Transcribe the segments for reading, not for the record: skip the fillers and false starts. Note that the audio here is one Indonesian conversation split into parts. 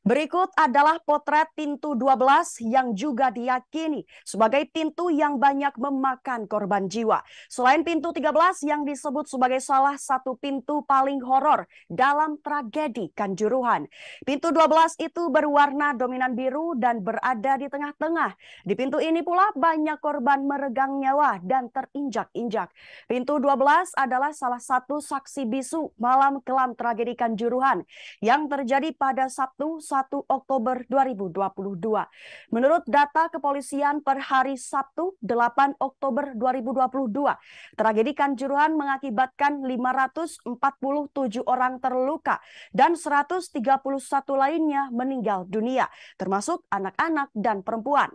Berikut adalah potret pintu 12 yang juga diyakini sebagai pintu yang banyak memakan korban jiwa. Selain pintu 13 yang disebut sebagai salah satu pintu paling horor dalam tragedi Kanjuruhan. Pintu 12 itu berwarna dominan biru dan berada di tengah-tengah. Di pintu ini pula banyak korban meregang nyawa dan terinjak-injak. Pintu 12 adalah salah satu saksi bisu malam kelam tragedi Kanjuruhan yang terjadi pada Sabtu 1 Oktober 2022. Menurut data kepolisian per hari Sabtu 8 Oktober 2022, tragedi Kanjuruhan mengakibatkan 547 orang terluka dan 131 lainnya meninggal dunia, termasuk anak-anak dan perempuan.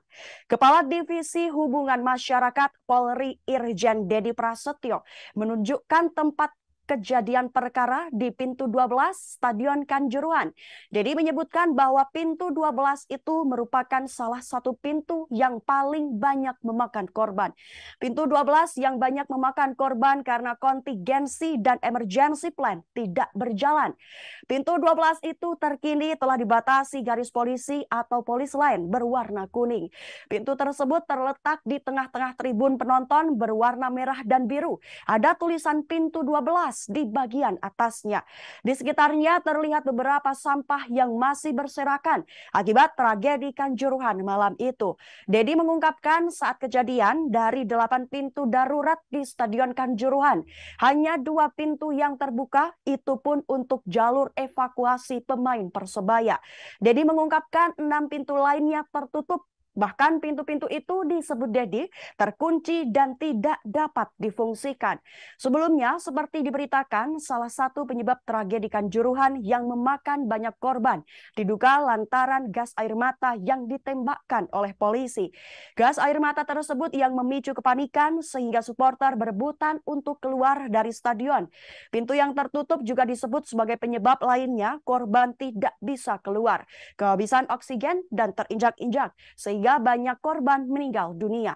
Kepala Divisi Hubungan Masyarakat Polri Irjen Dedi Prasetyo menunjukkan tempat kejadian perkara di pintu 12 Stadion Kanjuruhan. Dedi menyebutkan bahwa pintu 12 itu merupakan salah satu pintu yang paling banyak memakan korban. Pintu 12 yang banyak memakan korban karena kontingensi dan emergency plan tidak berjalan. Pintu 12 itu terkini telah dibatasi garis polisi atau polis lain berwarna kuning. Pintu tersebut terletak di tengah-tengah tribun penonton berwarna merah dan biru. Ada tulisan pintu 12 di bagian atasnya. Di sekitarnya terlihat beberapa sampah yang masih berserakan akibat tragedi Kanjuruhan malam itu. Dedi mengungkapkan saat kejadian dari 8 pintu darurat di Stadion Kanjuruhan, hanya 2 pintu yang terbuka, itu pun untuk jalur evakuasi pemain Persebaya. Dedi mengungkapkan 6 pintu lainnya tertutup. Bahkan pintu-pintu itu disebut Dedi terkunci dan tidak dapat difungsikan. Sebelumnya, seperti diberitakan, salah satu penyebab tragedi Kanjuruhan yang memakan banyak korban diduga lantaran gas air mata yang ditembakkan oleh polisi. Gas air mata tersebut yang memicu kepanikan sehingga supporter berebutan untuk keluar dari stadion. Pintu yang tertutup juga disebut sebagai penyebab lainnya korban tidak bisa keluar, kehabisan oksigen dan terinjak-injak sehingga banyak korban meninggal dunia.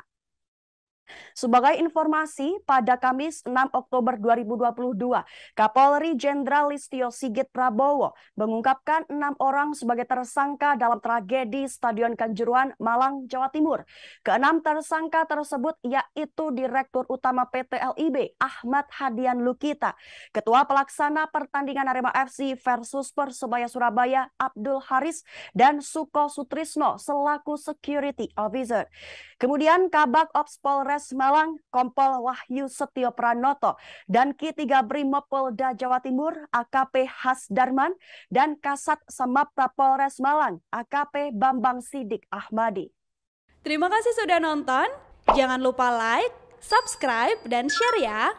Sebagai informasi, pada Kamis 6 Oktober 2022, Kapolri Jenderal Listio Sigit Prabowo mengungkapkan 6 orang sebagai tersangka dalam tragedi Stadion Kanjuruhan, Malang, Jawa Timur. Keenam tersangka tersebut yaitu Direktur Utama PT LIB Ahmad Hadian Lukita, Ketua Pelaksana Pertandingan Arema FC versus Persebaya Surabaya Abdul Haris, dan Suko Sutrisno selaku Security Officer. Kemudian Kabak Ops Polres Malang, Kompol Wahyu Setio Pranoto, dan Ki-3 Brimob Polda Jawa Timur, AKP Hasdarman, dan Kasat Samapta Polres Malang, AKP Bambang Sidik Ahmadi. Terima kasih sudah nonton. Jangan lupa like, subscribe, dan share ya.